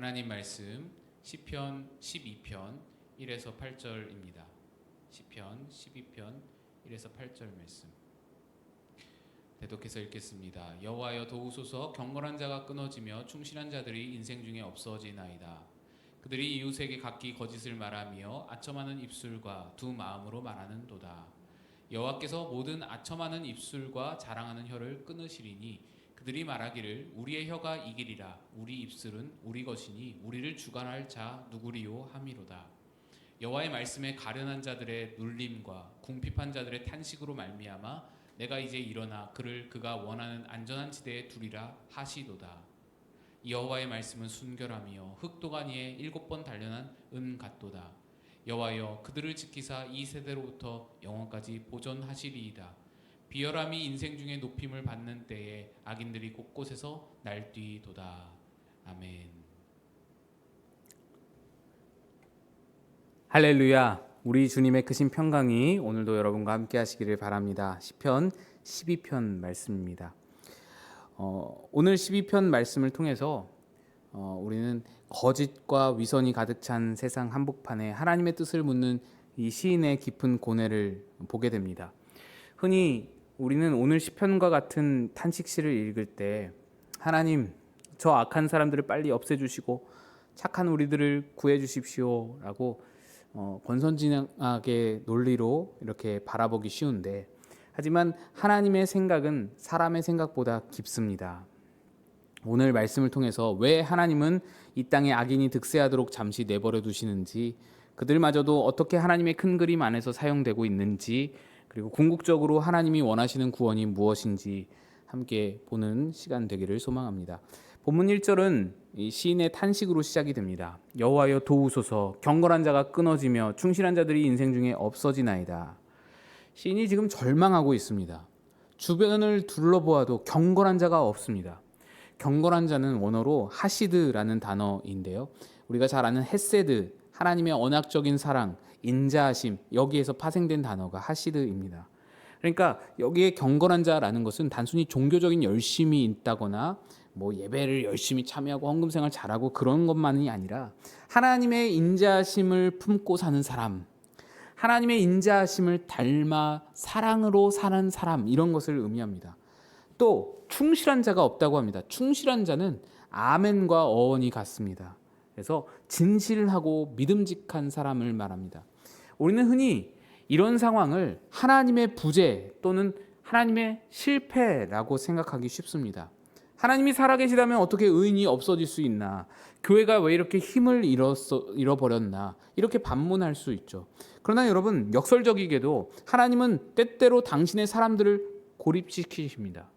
하나님 말씀 시편 12편 1에서 8절입니다. 시편 12편 1에서 8절 말씀 대독해서 읽겠습니다. 여호와여 도우소서. 경건한 자가 끊어지며 충실한 자들이 인생 중에 없어지나이다. 그들이 이웃에게 각기 거짓을 말하며 아첨하는 입술과 두 마음으로 말하는도다. 여호와께서 모든 아첨하는 입술과 자랑하는 혀를 끊으시리니 그들이 말하기를 우리의 혀가 이기리라. 우리 입술은 우리 것이니 우리를 주관할 자 누구리요 함이로다. 여호와의 말씀에 가련한 자들의 눌림과 궁핍한 자들의 탄식으로 말미암아 내가 이제 일어나 그를 그가 원하는 안전한 지대에 두리라 하시도다. 여호와의 말씀은 순결하며 흑도가니에 7번 단련한 은 같도다. 여호와여 그들을 지키사 이 세대로부터 영원까지 보존하시리이다. 비열함이 인생 중에 높임을 받는 때에 악인들이 곳곳에서 날뛰도다. 아멘. 할렐루야. 우리 주님의 크신 평강이 오늘도 여러분과 함께 하시기를 바랍니다. 시편 12편 말씀입니다. 오늘 12편 말씀을 통해서 우리는 거짓과 위선이 가득 찬 세상 한복판에 하나님의 뜻을 묻는 이 시인의 깊은 고뇌를 보게 됩니다. 흔히 우리는 오늘 시편과 같은 탄식시를 읽을 때 하나님, 저 악한 사람들을 빨리 없애주시고 착한 우리들을 구해주십시오 라고 권선징악의 논리로 이렇게 바라보기 쉬운데, 하지만 하나님의 생각은 사람의 생각보다 깊습니다. 오늘 말씀을 통해서 왜 하나님은 이 땅에 악인이 득세하도록 잠시 내버려 두시는지, 그들마저도 어떻게 하나님의 큰 그림 안에서 사용되고 있는지, 그리고 궁극적으로 하나님이 원하시는 구원이 무엇인지 함께 보는 시간 되기를 소망합니다. 본문 1절은 이 시인의 탄식으로 시작이 됩니다. 여호와여 도우소서. 경건한 자가 끊어지며 충실한 자들이 인생 중에 없어지나이다. 시인이 지금 절망하고 있습니다. 주변을 둘러보아도 경건한 자가 없습니다. 경건한 자는 원어로 하시드라는 단어인데요, 우리가 잘 아는 헤세드, 하나님의 언약적인 사랑, 인자하심, 여기에서 파생된 단어가 하시드입니다. 그러니까 여기에 경건한 자라는 것은 단순히 종교적인 열심이 있다거나 예배를 열심히 참여하고 헌금 생활 잘하고 그런 것만이 아니라 하나님의 인자하심을 품고 사는 사람, 하나님의 인자하심을 닮아 사랑으로 사는 사람, 이런 것을 의미합니다. 또 충실한 자가 없다고 합니다. 충실한 자는 아멘과 어원이 같습니다. 그래서 진실하고 믿음직한 사람을 말합니다. 우리는 흔히 이런 상황을 하나님의 부재 또는 하나님의 실패라고 생각하기 쉽습니다. 하나님이 살아계시다면 어떻게 의인이 없어질 수 있나? 교회가 왜 이렇게 힘을 잃어버렸나? 이렇게 반문할 수 있죠. 그러나 여러분, 역설적이게도 하나님은 때때로 당신의 사람들을 고립시키십니다.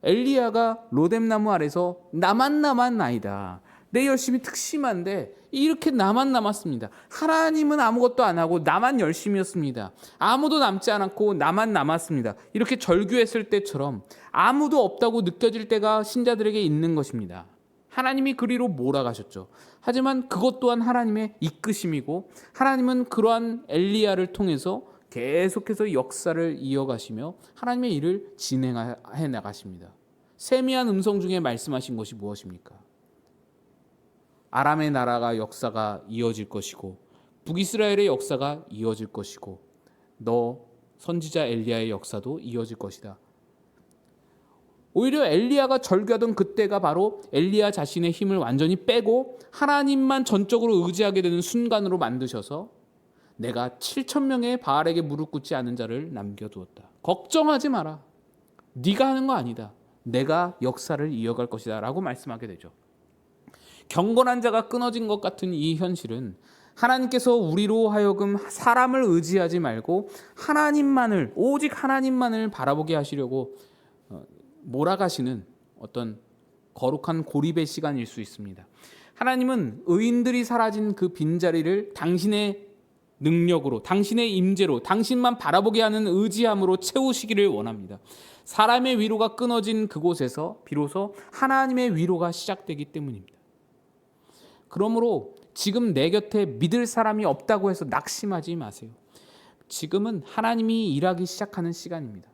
엘리야가 로뎀나무 아래서 나만 나이다. 내 열심이 특심한데 이렇게 나만 남았습니다. 하나님은 아무것도 안 하고 나만 열심이었습니다. 아무도 남지 않았고 나만 남았습니다. 이렇게 절규했을 때처럼 아무도 없다고 느껴질 때가 신자들에게 있는 것입니다. 하나님이 그리로 몰아가셨죠. 하지만 그것 또한 하나님의 이끄심이고, 하나님은 그러한 엘리야를 통해서 계속해서 역사를 이어가시며 하나님의 일을 진행해 나가십니다. 세미한 음성 중에 말씀하신 것이 무엇입니까? 아람의 나라가 역사가 이어질 것이고 북이스라엘의 역사가 이어질 것이고 너 선지자 엘리야의 역사도 이어질 것이다. 오히려 엘리야가 절규하던 그때가 바로 엘리야 자신의 힘을 완전히 빼고 하나님만 전적으로 의지하게 되는 순간으로 만드셔서 내가 7,000명의 바알에게 무릎 꿇지 않은 자를 남겨두었다. 걱정하지 마라. 네가 하는 거 아니다. 내가 역사를 이어갈 것이다 라고 말씀하게 되죠. 경건한 자가 끊어진 것 같은 이 현실은 하나님께서 우리로 하여금 사람을 의지하지 말고 하나님만을, 오직 하나님만을 바라보게 하시려고 몰아가시는 어떤 거룩한 고립의 시간일 수 있습니다. 하나님은 의인들이 사라진 그 빈자리를 당신의 능력으로, 당신의 임재로, 당신만 바라보게 하는 의지함으로 채우시기를 원합니다. 사람의 위로가 끊어진 그곳에서 비로소 하나님의 위로가 시작되기 때문입니다. 그러므로 지금 내 곁에 믿을 사람이 없다고 해서 낙심하지 마세요. 지금은 하나님이 일하기 시작하는 시간입니다.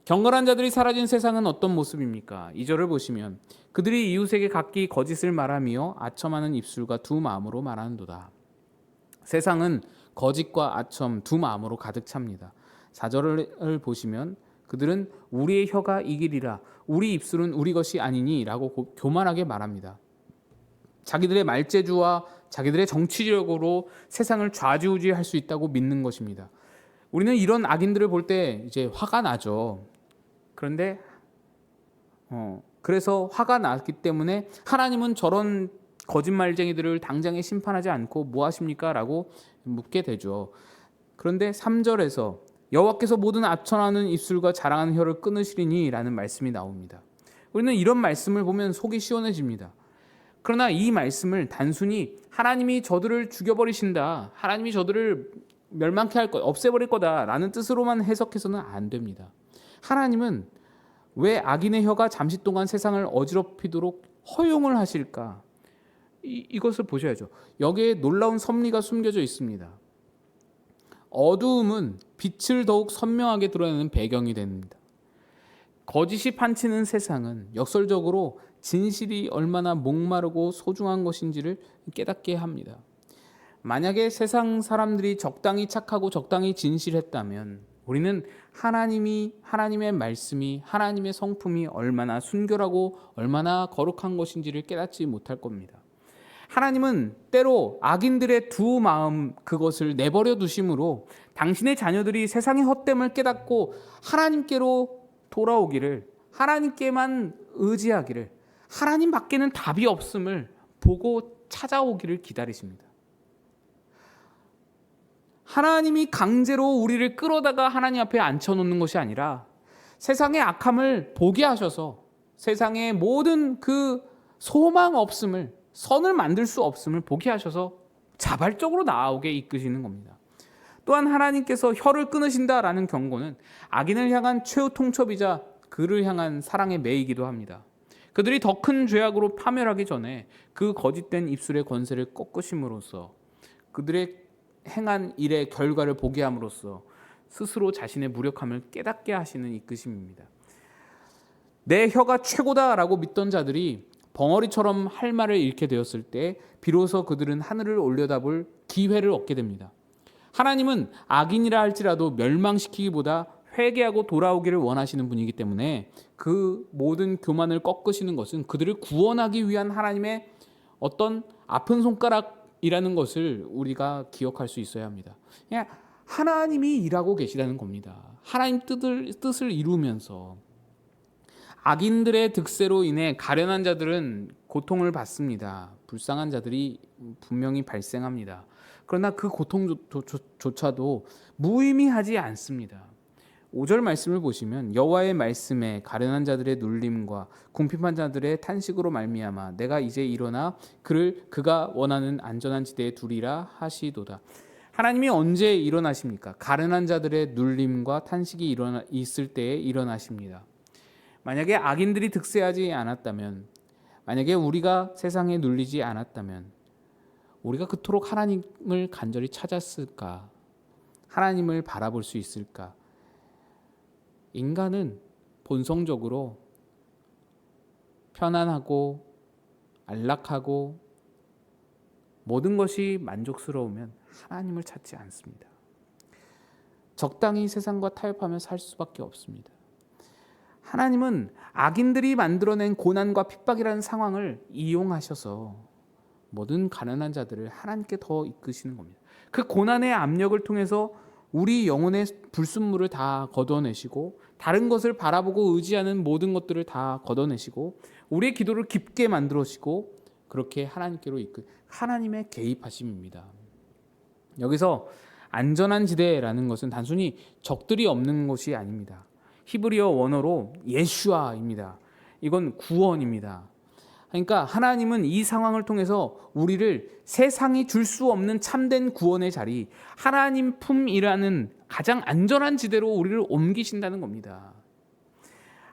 경건한 자들이 사라진 세상은 어떤 모습입니까? 2절을 보시면 그들이 이웃에게 각기 거짓을 말하며 아첨하는 입술과 두 마음으로 말하는도다. 세상은 거짓과 아첨 두 마음으로 가득 찹니다. 4절을 보시면 그들은 우리의 혀가 이기리라 우리 입술은 우리 것이 아니니 라고 교만하게 말합니다. 자기들의 말재주와 자기들의 정치력으로 세상을 좌지우지할 수 있다고 믿는 것입니다. 우리는 이런 악인들을 볼 때 이제 화가 나죠. 그런데 그래서 화가 났기 때문에 하나님은 저런 거짓말쟁이들을 당장에 심판하지 않고 뭐 하십니까? 라고 묻게 되죠. 그런데 3절에서 여호와께서 모든 아첨하는 입술과 자랑하는 혀를 끊으시리니 라는 말씀이 나옵니다. 우리는 이런 말씀을 보면 속이 시원해집니다. 그러나 이 말씀을 단순히 하나님이 저들을 죽여버리신다, 하나님이 저들을 멸망케 할 것, 없애버릴 거다라는 뜻으로만 해석해서는 안 됩니다. 하나님은 왜 악인의 혀가 잠시 동안 세상을 어지럽히도록 허용을 하실까? 이것을 보셔야죠. 여기에 놀라운 섭리가 숨겨져 있습니다. 어두움은 빛을 더욱 선명하게 드러내는 배경이 됩니다. 거짓이 판치는 세상은 역설적으로 진실이 얼마나 목마르고 소중한 것인지를 깨닫게 합니다. 만약에 세상 사람들이 적당히 착하고 적당히 진실했다면 우리는 하나님의 말씀이 하나님의 성품이 얼마나 순결하고 얼마나 거룩한 것인지를 깨닫지 못할 겁니다. 하나님은 때로 악인들의 두 마음 그것을 내버려 두심으로 당신의 자녀들이 세상의 헛됨을 깨닫고 하나님께로 돌아오기를, 하나님께만 의지하기를, 하나님 밖에는 답이 없음을 보고 찾아오기를 기다리십니다. 하나님이 강제로 우리를 끌어다가 하나님 앞에 앉혀놓는 것이 아니라 세상의 악함을 보게 하셔서 세상의 모든 그 소망 없음을, 선을 만들 수 없음을 보게 하셔서 자발적으로 나오게 이끄시는 겁니다. 또한 하나님께서 혀를 끊으신다라는 경고는 악인을 향한 최후 통첩이자 그를 향한 사랑의 매이기도 합니다. 그들이 더 큰 죄악으로 파멸하기 전에 그 거짓된 입술의 권세를 꺾으심으로써 그들의 행한 일의 결과를 보게 함으로써 스스로 자신의 무력함을 깨닫게 하시는 이끄심입니다. 내 혀가 최고다라고 믿던 자들이 벙어리처럼 할 말을 잃게 되었을 때 비로소 그들은 하늘을 올려다볼 기회를 얻게 됩니다. 하나님은 악인이라 할지라도 멸망시키기보다 회개하고 돌아오기를 원하시는 분이기 때문에 그 모든 교만을 꺾으시는 것은 그들을 구원하기 위한 하나님의 어떤 아픈 손가락이라는 것을 우리가 기억할 수 있어야 합니다. 그냥 하나님이 일하고 계시다는 겁니다. 하나님 뜻을 이루면서 악인들의 득세로 인해 가련한 자들은 고통을 받습니다. 불쌍한 자들이 분명히 발생합니다. 그러나 그 고통조차도 무의미하지 않습니다. 5절 말씀을 보시면 여호와의 말씀에 가련한 자들의 눌림과 궁핍한 자들의 탄식으로 말미암아 내가 이제 일어나 그가 원하는 안전한 지대에 두리라 하시도다. 하나님이 언제 일어나십니까? 가련한 자들의 눌림과 탄식이 있을 때에 일어나십니다. 만약에 악인들이 득세하지 않았다면, 만약에 우리가 세상에 눌리지 않았다면 우리가 그토록 하나님을 간절히 찾았을까? 하나님을 바라볼 수 있을까? 인간은 본성적으로 편안하고 안락하고 모든 것이 만족스러우면 하나님을 찾지 않습니다. 적당히 세상과 타협하며 살 수밖에 없습니다. 하나님은 악인들이 만들어낸 고난과 핍박이라는 상황을 이용하셔서 모든 가난한 자들을 하나님께 더 이끄시는 겁니다. 그 고난의 압력을 통해서 우리 영혼의 불순물을 다 걷어내시고 다른 것을 바라보고 의지하는 모든 것들을 다 걷어내시고 우리의 기도를 깊게 만들어시고 그렇게 하나님께로 하나님의 개입하심입니다. 여기서 안전한 지대라는 것은 단순히 적들이 없는 것이 아닙니다. 히브리어 원어로 예슈아입니다. 이건 구원입니다. 그러니까 하나님은 이 상황을 통해서 우리를 세상이 줄 수 없는 참된 구원의 자리, 하나님 품이라는 가장 안전한 지대로 우리를 옮기신다는 겁니다.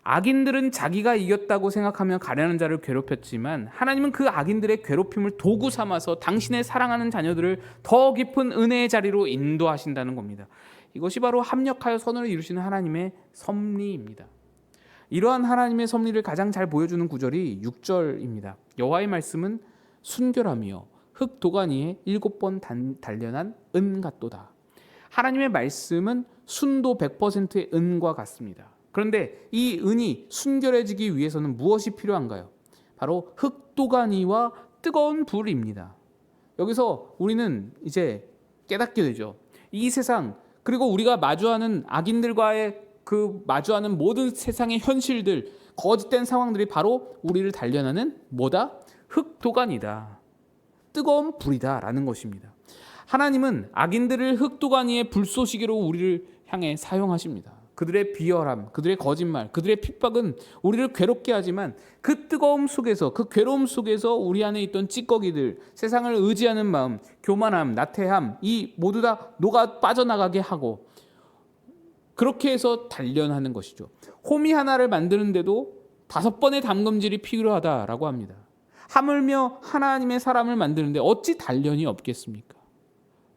악인들은 자기가 이겼다고 생각하며 가련한 자를 괴롭혔지만 하나님은 그 악인들의 괴롭힘을 도구 삼아서 당신의 사랑하는 자녀들을 더 깊은 은혜의 자리로 인도하신다는 겁니다. 이것이 바로 합력하여 선을 이루시는 하나님의 섭리입니다. 이러한 하나님의 섭리를 가장 잘 보여주는 구절이 6절입니다. 여호와의 말씀은 순결하며 흙 도가니에 7번 단련한 은 같도다. 하나님의 말씀은 순도 100%의 은과 같습니다. 그런데 이 은이 순결해지기 위해서는 무엇이 필요한가요? 바로 흙 도가니와 뜨거운 불입니다. 여기서 우리는 이제 깨닫게 되죠. 이 세상, 그리고 우리가 마주하는 악인들과의 마주하는 모든 세상의 현실들, 거짓된 상황들이 바로 우리를 단련하는 뭐다? 흙 도가니다. 뜨거운 불이다라는 것입니다. 하나님은 악인들을 흙 도가니의 불쏘시개로 우리를 향해 사용하십니다. 그들의 비열함, 그들의 거짓말, 그들의 핍박은 우리를 괴롭게 하지만 그 뜨거움 속에서, 그 괴로움 속에서 우리 안에 있던 찌꺼기들, 세상을 의지하는 마음, 교만함, 나태함, 이 모두 다 녹아 빠져나가게 하고 그렇게 해서 단련하는 것이죠. 호미 하나를 만드는데도 5번의 담금질이 필요하다라고 합니다. 하물며 하나님의 사람을 만드는데 어찌 단련이 없겠습니까?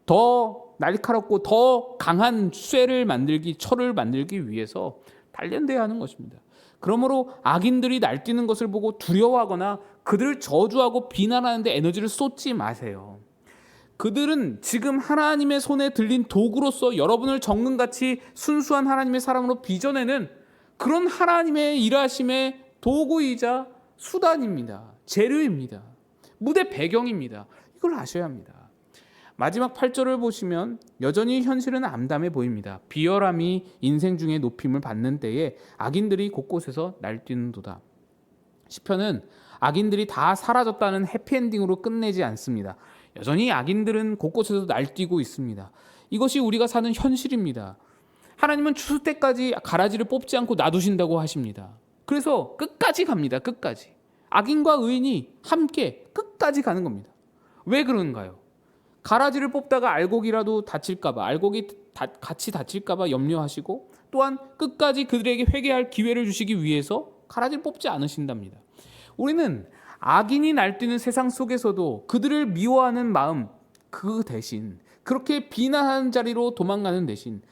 더 날카롭고 더 강한 철을 만들기 위해서 단련돼야 하는 것입니다. 그러므로 악인들이 날뛰는 것을 보고 두려워하거나 그들을 저주하고 비난하는데 에너지를 쏟지 마세요. 그들은 지금 하나님의 손에 들린 도구로서 여러분을 정금같이 순수한 하나님의 사람으로 빚어내는 그런 하나님의 일하심의 도구이자 수단입니다. 재료입니다. 무대 배경입니다. 이걸 아셔야 합니다. 마지막 8절을 보시면 여전히 현실은 암담해 보입니다. 비열함이 인생 중에 높임을 받는 때에 악인들이 곳곳에서 날뛰는도다. 시편은 악인들이 다 사라졌다는 해피엔딩으로 끝내지 않습니다. 여전히 악인들은 곳곳에서 날뛰고 있습니다. 이것이 우리가 사는 현실입니다. 하나님은 추수 때까지 가라지를 뽑지 않고 놔두신다고 하십니다. 그래서 끝까지 갑니다. 끝까지. 악인과 의인이 함께 끝까지 가는 겁니다. 왜 그런가요? 가라지를 뽑다가 알곡이라도 다칠까봐, 알곡이 같이 다칠까봐 염려하시고 또한 끝까지 그들에게 회개할 기회를 주시기 위해서 가라지를 뽑지 않으신답니다. 우리는 악인이 날뛰는 세상 속에서도 그들을 미워하는 마음, 그 대신 그렇게 비난하는 자리로 도망가는 대신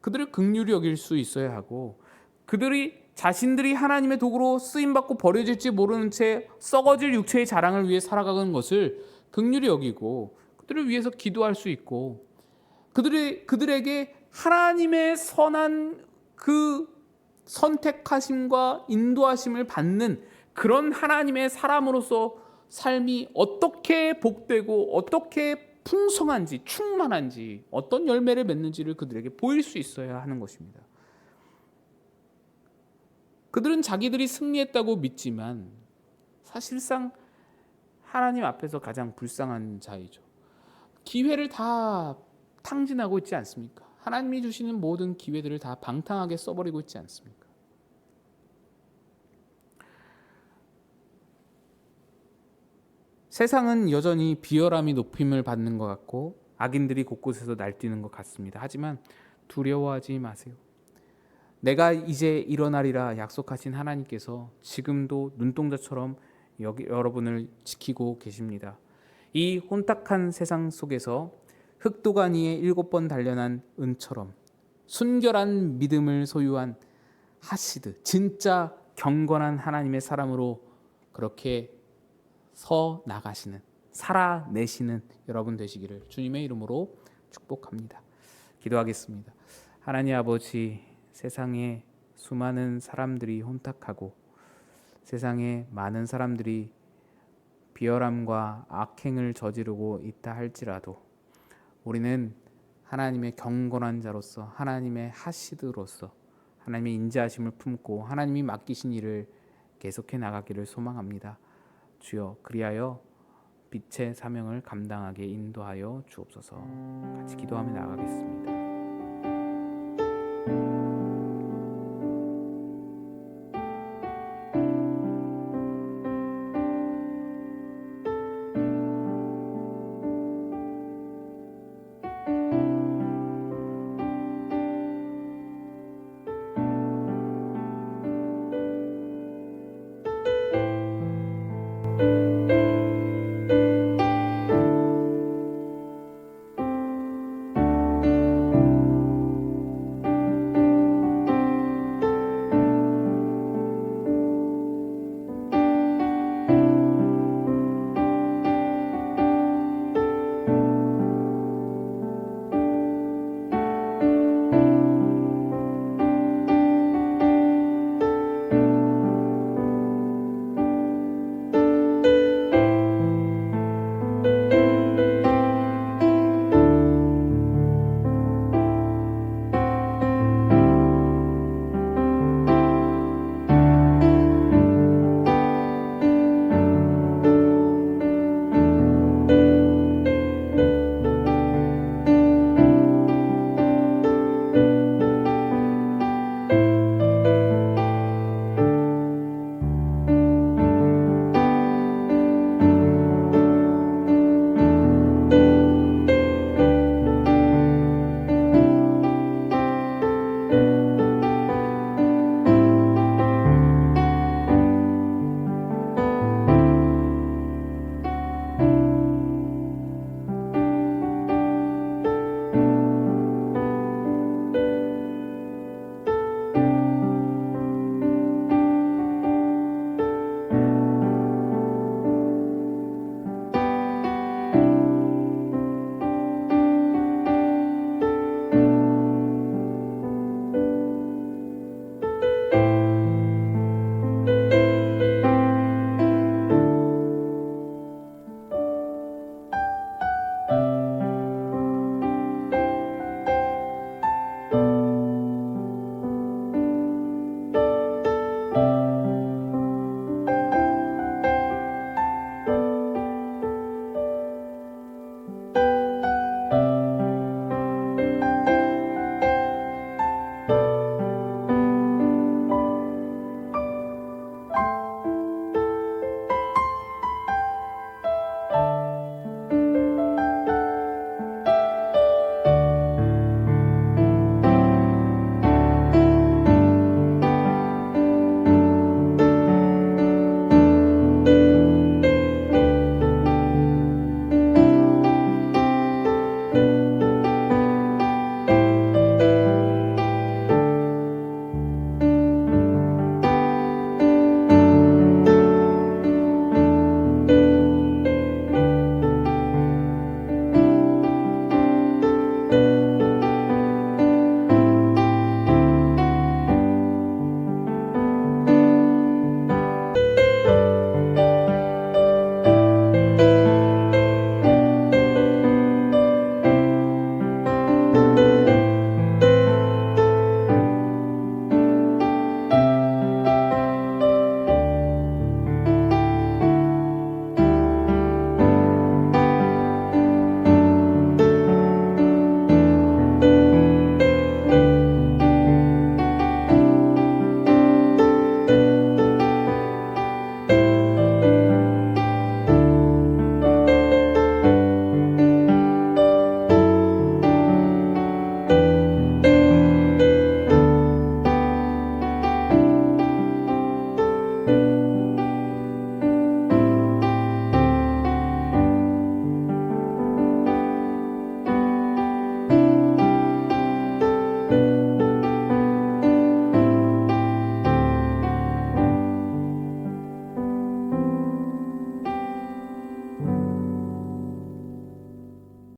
그들을 긍휼히 여길 수 있어야 하고, 자신들이 하나님의 도구로 쓰임받고 버려질지 모르는 채 썩어질 육체의 자랑을 위해 살아가는 것을 긍휼히 여기고 그들을 위해서 기도할 수 있고, 그들에게 하나님의 선한 그 선택하심과 인도하심을 받는 그런 하나님의 사람으로서 삶이 어떻게 복되고 어떻게 풍성한지, 충만한지, 어떤 열매를 맺는지를 그들에게 보일 수 있어야 하는 것입니다. 그들은 자기들이 승리했다고 믿지만 사실상 하나님 앞에서 가장 불쌍한 자이죠. 기회를 다 탕진하고 있지 않습니까? 하나님이 주시는 모든 기회들을 다 방탕하게 써버리고 있지 않습니까? 세상은 여전히 비열함이 높임을 받는 것 같고 악인들이 곳곳에서 날뛰는 것 같습니다. 하지만 두려워하지 마세요. 내가 이제 일어나리라 약속하신 하나님께서 지금도 눈동자처럼 여러분을 지키고 계십니다. 이 혼탁한 세상 속에서 흙도가니에 7번 단련한 은처럼 순결한 믿음을 소유한 하시드, 진짜 경건한 하나님의 사람으로 그렇게 서 나가시는, 살아내시는 여러분 되시기를 주님의 이름으로 축복합니다. 기도하겠습니다. 하나님 아버지, 세상에 수많은 사람들이 혼탁하고 세상에 많은 사람들이 비열함과 악행을 저지르고 있다 할지라도 우리는 하나님의 경건한 자로서, 하나님의 하시드로서 하나님의 인자하심을 품고 하나님이 맡기신 일을 계속해 나가기를 소망합니다. 주여, 그리하여 빛의 사명을 감당하게 인도하여 주옵소서. 같이 기도하며 나가겠습니다.